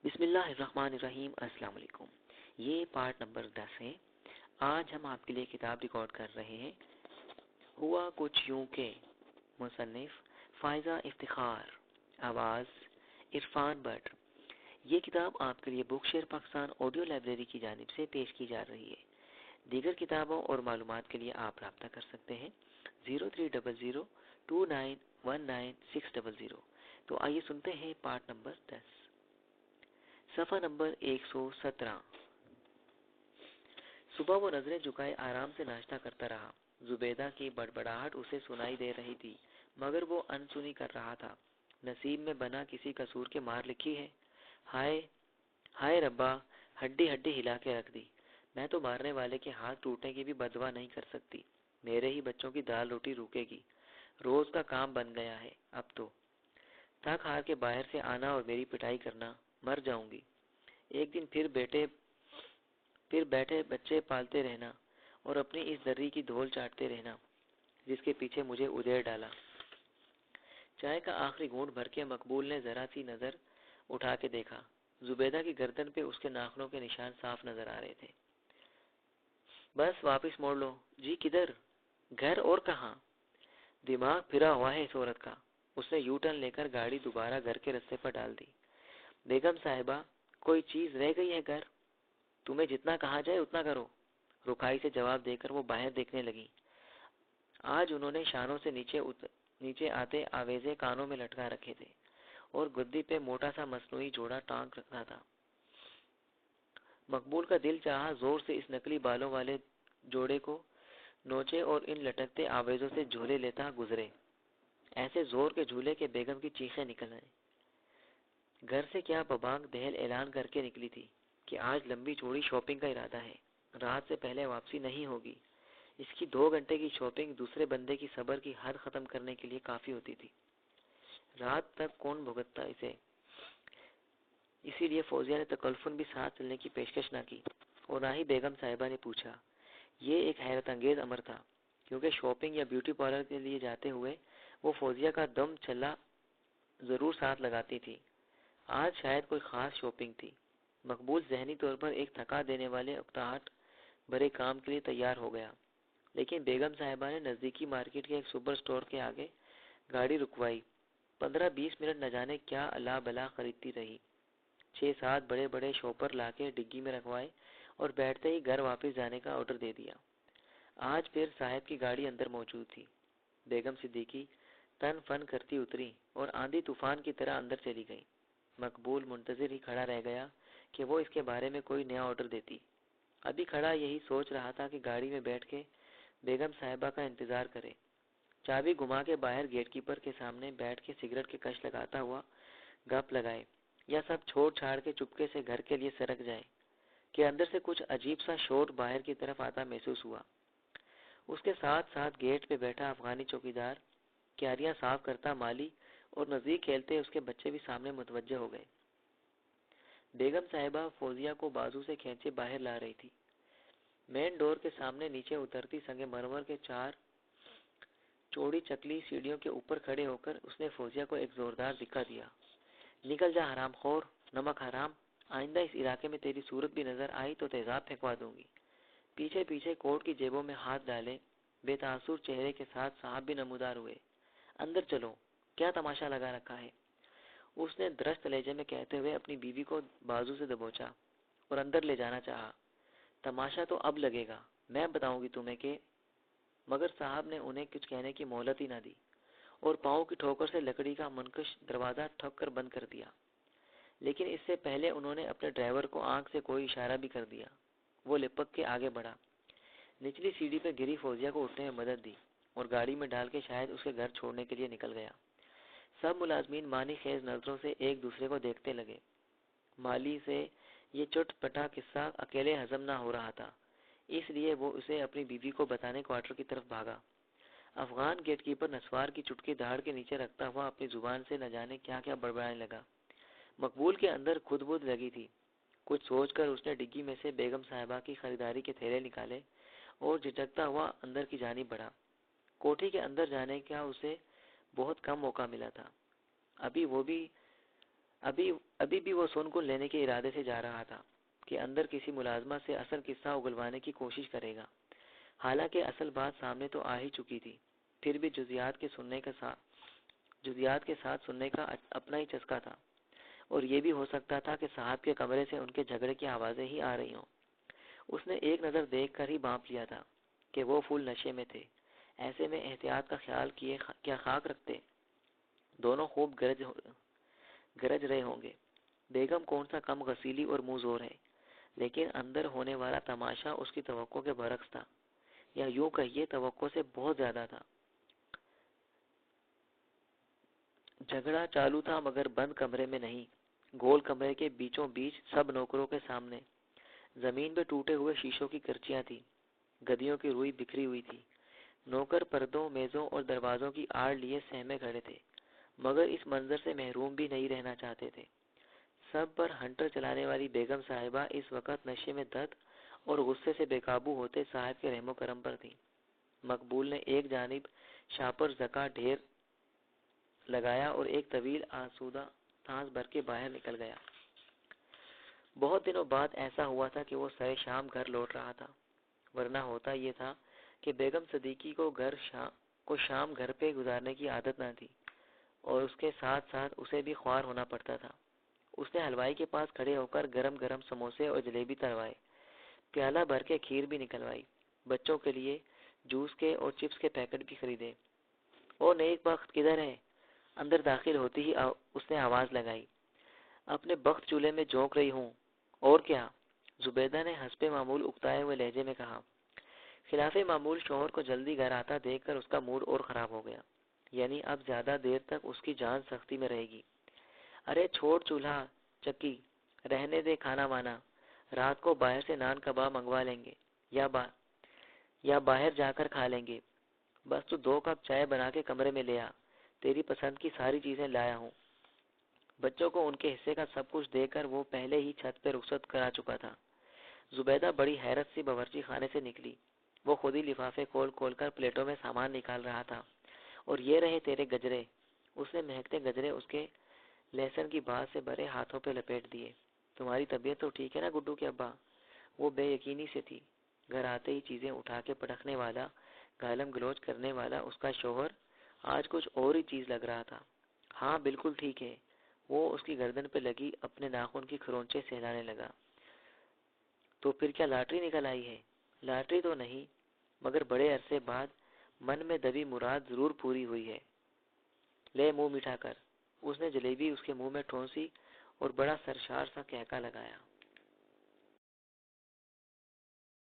بسم اللہ الرحمن الرحیم۔ السلام علیکم۔ یہ پارٹ نمبر 10 ہے۔ آج ہم آپ کے لیے کتاب ریکارڈ کر رہے ہیں ہوا کچھ یوں کہ، مصنف فائزہ افتخار، آواز عرفان بٹ۔ یہ کتاب آپ کے لیے بک شیئر پاکستان آڈیو لائبریری کی جانب سے پیش کی جا رہی ہے۔ دیگر کتابوں اور معلومات کے لیے آپ رابطہ کر سکتے ہیں 0300291960۔ تو آئیے سنتے ہیں پارٹ نمبر 10۔ صفحہ نمبر 117۔ صبح وہ نظریں جھکائے آرام سے ناشتہ کرتا رہا۔ زبیدہ کی بڑبڑاہٹ اسے سنائی دے رہی تھی، مگر وہ انسنی کر رہا تھا۔ نصیب میں بنا کسی قصور کے مار لکھی ہے۔ ہائے ہائے ربا، ہڈی ہڈی ہلا کے رکھ دی۔ میں تو مارنے والے کے ہاتھ ٹوٹنے کی بھی بدوا نہیں کر سکتی۔ میرے ہی بچوں کی دال روٹی روکے گی۔ روز کا کام بن گیا ہے اب تو۔ تھک ہار کے باہر سے آنا اور میری پٹائی کرنا، مر جاؤں گی۔ ایک دن پھر بیٹھے بچے پالتے رہنا اور اپنی اس دری کی دھول چاٹتے رہنا جس کے پیچھے مجھے ادھیڑ ڈالا۔ چائے کا آخری گھونٹ بھر کے مقبول نے ذرا سی نظر اٹھا کے دیکھا۔ زبیدہ کی گردن پہ اس کے ناخنوں کے نشان صاف نظر آ رہے تھے۔ بس واپس موڑ لو۔ جی کدھر؟ گھر اور کہاں؟ دماغ پھرا ہوا ہے اس عورت کا۔ اس نے یو ٹرن لے کر گاڑی دوبارہ گھر کے رستے پر ڈال دی۔ بیگم صاحبہ، کوئی چیز رہ گئی ہے گھر؟ تمہیں جتنا کہا جائے اتنا کرو، رکائی سے جواب دے کر وہ باہر دیکھنے لگی۔ آج انہوں نے شانوں سے نیچے آتے آویزے کانوں میں لٹکا رکھے تھے اور گدی پہ موٹا سا مصنوعی جوڑا ٹانگ رکھا تھا۔ مقبول کا دل چاہا زور سے اس نقلی بالوں والے جوڑے کو نوچے اور ان لٹکتے آویزوں سے جھولے لیتا گزرے۔ ایسے زور کے جھولے کہ بیگم کی چیخیں نکل آئیں۔ گھر سے کیا ببانگ دہل اعلان کر کے نکلی تھی کہ آج لمبی چوڑی شاپنگ کا ارادہ ہے، رات سے پہلے واپسی نہیں ہوگی۔ اس کی 2 گھنٹے کی شاپنگ دوسرے بندے کی صبر کی حد ختم کرنے کے لیے کافی ہوتی تھی۔ رات تک کون بھگتتا اسے؟ اسی لیے فوزیہ نے تکلفن بھی ساتھ چلنے کی پیشکش نہ کی اور نہ ہی بیگم صاحبہ نے پوچھا۔ یہ ایک حیرت انگیز امر تھا، کیونکہ شاپنگ یا بیوٹی پارلر کے لیے جاتے ہوئے وہ فوزیہ کا دم چلا ضرور ساتھ لگاتی تھی۔ آج شاید کوئی خاص شاپنگ تھی۔ مقبول ذہنی طور پر ایک تھکا دینے والے اکتاہٹ بھرے کام کے لیے تیار ہو گیا، لیکن بیگم صاحبہ نے نزدیکی مارکیٹ کے ایک سپر سٹور کے آگے گاڑی رکوائی۔ 15-20 منٹ نہ جانے کیا اللہ بلا خریدتی رہی۔ 6-7 بڑے بڑے شاپر لا کے ڈگی میں رکھوائے اور بیٹھتے ہی گھر واپس جانے کا آرڈر دے دیا۔ آج پھر صاحب کی گاڑی اندر موجود تھی۔ بیگم صدیقی تن فن کرتی اتری اور آندھی طوفان کی طرح اندر چلی گئی۔ مقبول منتظر ہی کھڑا رہ گیا کہ وہ اس کے بارے میں کوئی نیا آرڈر دیتی۔ ابھی کھڑا یہی سوچ رہا تھا کہ گاڑی میں بیٹھ کے بیگم صاحبہ کا انتظار کرے، چابی گھما کے باہر گیٹ کیپر کے سامنے بیٹھ کے سگریٹ کے کش لگاتا ہوا گپ لگائے، یا سب چھوڑ چھاڑ کے چپکے سے گھر کے لیے سرک جائے، کہ اندر سے کچھ عجیب سا شور باہر کی طرف آتا محسوس ہوا۔ اس کے ساتھ ساتھ گیٹ پہ بیٹھا افغانی چوکیدار، کیاریاں صاف کرتا مالی اور نزدیک کھیلتے اس کے بچے بھی سامنے متوجہ ہو گئے۔ بیگم صاحبہ فوزیہ کو بازو سے کھینچے باہر لا رہی تھی۔ مین ڈور کے سامنے نیچے اترتی سنگ مرمر کے 4 چوڑی چکلی سیڑھیوں کے اوپر کھڑے ہو کر اس نے فوزیہ کو ایک زوردار دھکا دیا۔ نکل جا حرام خور، نمک حرام، آئندہ اس علاقے میں تیری صورت بھی نظر آئی تو تیزاب پھینکوا دوں گی۔ پیچھے پیچھے کوٹ کی جیبوں میں ہاتھ ڈالے بے تاثر چہرے کے ساتھ صاحب بھی نمودار ہوئے۔ اندر چلو، کیا تماشا لگا رکھا ہے؟ اس نے درست لہجے میں کہتے ہوئے اپنی بیوی کو بازو سے دبوچا اور اندر لے جانا چاہا۔ تماشا تو اب لگے گا، میں بتاؤں گی تمہیں کہ… مگر صاحب نے انہیں کچھ کہنے کی مہلت ہی نہ دی اور پاؤں کی ٹھوکر سے لکڑی کا منقش دروازہ ٹھک کر بند کر دیا۔ لیکن اس سے پہلے انہوں نے اپنے ڈرائیور کو آنکھ سے کوئی اشارہ بھی کر دیا۔ وہ لپک کے آگے بڑھا، نچلی سیڑھی پہ گری فوزیہ کو اٹھنے میں مدد دی اور گاڑی میں ڈال کے شاید اس کے گھر چھوڑنے کے لیے نکل گیا۔ سب ملازمین معنی خیز نظروں سے ایک دوسرے کو دیکھتے لگے۔ مالی سے یہ چٹ پٹا قصہ اکیلے ہضم نہ ہو رہا تھا، اس لیے وہ اسے اپنی بیوی کو بتانے کوارٹر کی طرف بھاگا۔ افغان گیٹ کیپر نسوار کی چٹکی دھاڑ کے نیچے رکھتا ہوا اپنی زبان سے نہ جانے کیا کیا بڑبڑانے لگا۔ مقبول کے اندر خود بدھ لگی تھی۔ کچھ سوچ کر اس نے ڈگی میں سے بیگم صاحبہ کی خریداری کے تھیلے نکالے اور جھٹکتا ہوا اندر کی جانب بڑھا۔ کوٹھی کے اندر جانے کا اسے بہت کم موقع ملا تھا۔ ابھی وہ بھی ابھی بھی وہ سن لینے کے ارادے سے جا رہا تھا کہ اندر کسی ملازمہ سے اصل قصہ اگلوانے کی کوشش کرے گا۔ حالانکہ اصل بات سامنے تو آ ہی چکی تھی، پھر بھی جزیات کے ساتھ سننے کا اپنا ہی چسکا تھا، اور یہ بھی ہو سکتا تھا کہ صاحب کے کمرے سے ان کے جھگڑے کی آوازیں ہی آ رہی ہوں۔ اس نے ایک نظر دیکھ کر ہی بانپ لیا تھا کہ وہ پھول نشے میں تھے، ایسے میں احتیاط کا خیال کیے کیا خاک رکھتے۔ دونوں خوب گرج رہے ہوں گے۔ بیگم کون سا کم غسیلی اور منہ زور ہے، لیکن اندر ہونے والا تماشا اس کی توقع کے برعکس تھا، یا یوں کہیے توقع سے بہت زیادہ تھا۔ جھگڑا چالو تھا مگر بند کمرے میں نہیں، گول کمرے کے بیچوں بیچ سب نوکروں کے سامنے۔ زمین پہ ٹوٹے ہوئے شیشوں کی کرچیاں تھیں، گدیوں کی روئی بکھری ہوئی تھی۔ نوکر پردوں، میزوں اور دروازوں کی آڑ لیے سہمے کھڑے تھے، مگر اس منظر سے محروم بھی نہیں رہنا چاہتے تھے۔ سب پر ہنٹر چلانے والی بیگم صاحبہ اس وقت نشے میں دھت اور غصے سے بے قابو ہوتے صاحب کے رحم و کرم پر تھی۔ مقبول نے ایک جانب شاپر زکا ڈھیر لگایا اور ایک طویل آسودہ سانس بھر کے باہر نکل گیا۔ بہت دنوں بعد ایسا ہوا تھا کہ وہ سر شام گھر لوٹ رہا تھا، ورنہ ہوتا یہ تھا کہ بیگم صدیقی کو شام گھر پہ گزارنے کی عادت نہ تھی، اور اس کے ساتھ ساتھ اسے بھی خوار ہونا پڑتا تھا۔ اس نے حلوائی کے پاس کھڑے ہو کر گرم گرم سموسے اور جلیبی تلوائے، پیالہ بھر کے کھیر بھی نکلوائی، بچوں کے لیے جوس کے اور چپس کے پیکٹ بھی خریدے۔ اور نیک بخت کدھر ہے؟ اندر داخل ہوتی ہی اس نے آواز لگائی۔ اپنے بخت چولہے میں جھونک رہی ہوں، اور کیا؟ زبیدہ نے حسب معمول اکتائے ہوئے لہجے میں کہا۔ خلاف معمول شوہر کو جلدی گھر آتا دیکھ کر اس کا موڈ اور خراب ہو گیا، یعنی اب زیادہ دیر تک اس کی جان سختی میں رہے گی۔ ارے چھوڑ چولہا چکی، رہنے دے کھانا وانا، رات کو باہر سے نان کباب منگوا لیں گے، یا باہر جا کر کھا لیں گے۔ بس تو 2 کپ چائے بنا کے کمرے میں لے آ، تیری پسند کی ساری چیزیں لایا ہوں۔ بچوں کو ان کے حصے کا سب کچھ دے کر وہ پہلے ہی چھت پہ رخصت کرا چکا تھا۔ زبیدہ بڑی حیرت سی باورچی خانے سے نکلی۔ وہ خود ہی لفافے کھول کر پلیٹوں میں سامان نکال رہا تھا۔ اور یہ رہے تیرے گجرے۔ اس نے مہکتے گجرے اس کے لہسن کی بات سے بھرے ہاتھوں پہ لپیٹ دیے۔ تمہاری طبیعت تو ٹھیک ہے نا گڈو کے ابا؟ وہ بے یقینی سے تھی۔ گھر آتے ہی چیزیں اٹھا کے پٹکنے والا، گالم گلوچ کرنے والا اس کا شوہر آج کچھ اور ہی چیز لگ رہا تھا۔ ہاں بالکل ٹھیک ہے۔ وہ اس کی گردن پہ لگی اپنے ناخن کی کھرونچے سہلانے لگا۔ تو پھر کیا لاٹری نکل آئی ہے؟ لاٹری تو نہیں، مگر بڑے عرصے بعد من میں دبی مراد ضرور پوری ہوئی ہے۔ لے منہ میٹھا کر۔ اس نے جلیبی اس کے منہ میں ٹھونسی اور بڑا سرشار سا کہکا لگایا۔